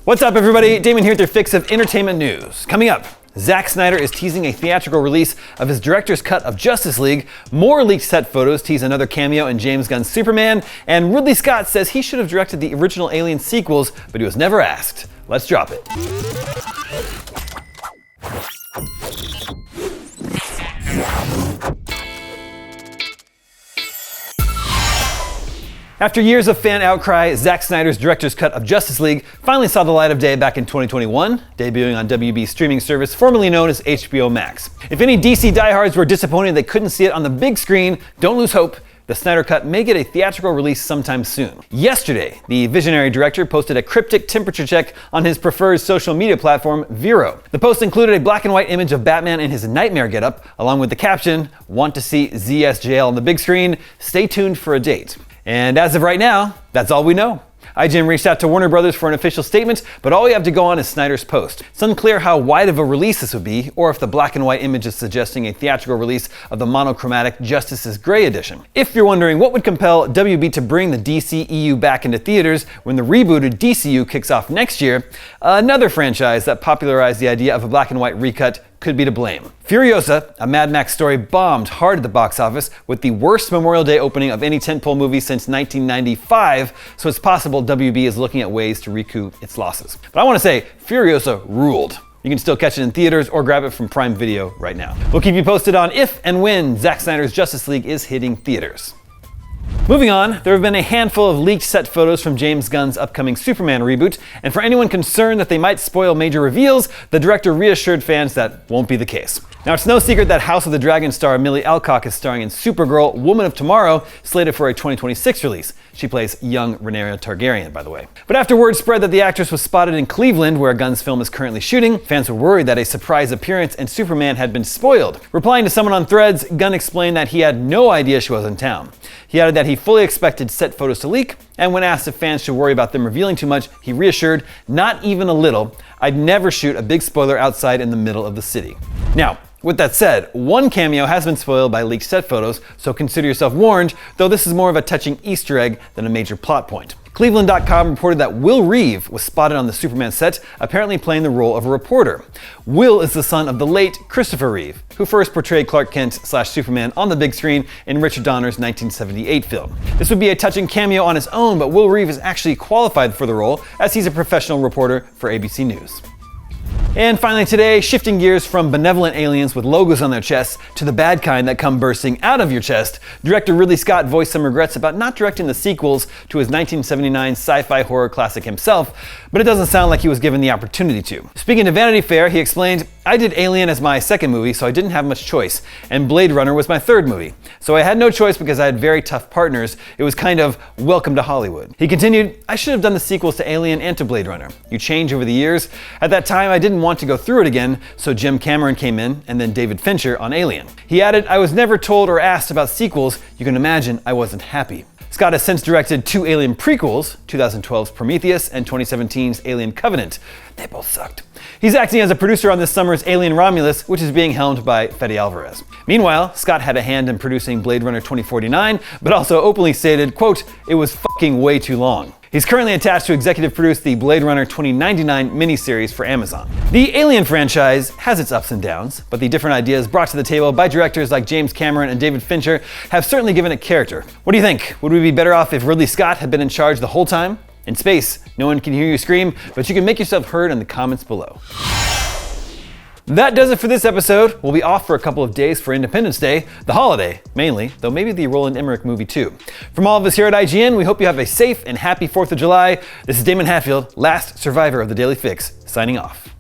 What's up, everybody? Damon here with your fix of entertainment news. Coming up, Zack Snyder is teasing a theatrical release of his director's cut of Justice League. More leaked set photos tease another cameo in James Gunn's Superman. And Ridley Scott says he should have directed the original Alien sequels, but he was never asked. Let's drop it. After years of fan outcry, Zack Snyder's director's cut of Justice League finally saw the light of day back in 2021, debuting on WB's streaming service formerly known as HBO Max. If any DC diehards were disappointed they couldn't see it on the big screen, don't lose hope. The Snyder Cut may get a theatrical release sometime soon. Yesterday, the visionary director posted a cryptic temperature check on his preferred social media platform, Vero. The post included a black and white image of Batman in his nightmare getup, along with the caption, "Want to see ZSJL on the big screen? Stay tuned for a date." And as of right now, that's all we know. IGN reached out to Warner Brothers for an official statement, but all we have to go on is Snyder's post. It's unclear how wide of a release this would be, or if the black and white image is suggesting a theatrical release of the monochromatic Justice's Gray edition. If you're wondering what would compel WB to bring the DCEU back into theaters when the rebooted DCU kicks off next year, another franchise that popularized the idea of a black and white recut could be to blame. Furiosa, a Mad Max story, bombed hard at the box office with the worst Memorial Day opening of any tentpole movie since 1995, so it's possible WB is looking at ways to recoup its losses. But I want to say, Furiosa ruled. You can still catch it in theaters or grab it from Prime Video right now. We'll keep you posted on if and when Zack Snyder's Justice League is hitting theaters. Moving on, there have been a handful of leaked set photos from James Gunn's upcoming Superman reboot, and for anyone concerned that they might spoil major reveals, the director reassured fans that won't be the case. Now, it's no secret that House of the Dragon star Millie Alcock is starring in Supergirl, Woman of Tomorrow, slated for a 2026 release. She plays young Rhaenyra Targaryen, by the way. But after word spread that the actress was spotted in Cleveland, where Gunn's film is currently shooting, fans were worried that a surprise appearance in Superman had been spoiled. Replying to someone on Threads, Gunn explained that he had no idea she was in town. He added that he fully expected set photos to leak, and when asked if fans should worry about them revealing too much, he reassured, "Not even a little. I'd never shoot a big spoiler outside in the middle of the city." Now, with that said, one cameo has been spoiled by leaked set photos, so consider yourself warned, though this is more of a touching Easter egg than a major plot point. Cleveland.com reported that Will Reeve was spotted on the Superman set, apparently playing the role of a reporter. Will is the son of the late Christopher Reeve, who first portrayed Clark Kent/Superman on the big screen in Richard Donner's 1978 film. This would be a touching cameo on his own, but Will Reeve is actually qualified for the role, as he's a professional reporter for ABC News. And finally today, shifting gears from benevolent aliens with logos on their chests to the bad kind that come bursting out of your chest, director Ridley Scott voiced some regrets about not directing the sequels to his 1979 sci-fi horror classic himself, but it doesn't sound like he was given the opportunity to. Speaking to Vanity Fair, he explained, "I did Alien as my second movie, so I didn't have much choice, and Blade Runner was my third movie. So I had no choice because I had very tough partners. It was kind of welcome to Hollywood." He continued, "I should have done the sequels to Alien and to Blade Runner. You change over the years. At that time, I didn't want to go through it again, so Jim Cameron came in, and then David Fincher on Alien." He added, "I was never told or asked about sequels. You can imagine I wasn't happy." Scott has since directed two Alien prequels, 2012's Prometheus and 2017's Alien Covenant. They both sucked. He's acting as a producer on this summer's Alien Romulus, which is being helmed by Fede Alvarez. Meanwhile, Scott had a hand in producing Blade Runner 2049, but also openly stated, quote, "It was fucking way too long." He's currently attached to executive produce the Blade Runner 2099 miniseries for Amazon. The Alien franchise has its ups and downs, but the different ideas brought to the table by directors like James Cameron and David Fincher have certainly given it character. What do you think? Would we be better off if Ridley Scott had been in charge the whole time? In space, no one can hear you scream, but you can make yourself heard in the comments below. That does it for this episode. We'll be off for a couple of days for Independence Day, the holiday mainly, though maybe the Roland Emmerich movie too. From all of us here at IGN, we hope you have a safe and happy 4th of July. This is Damon Hatfield, last survivor of the Daily Fix, signing off.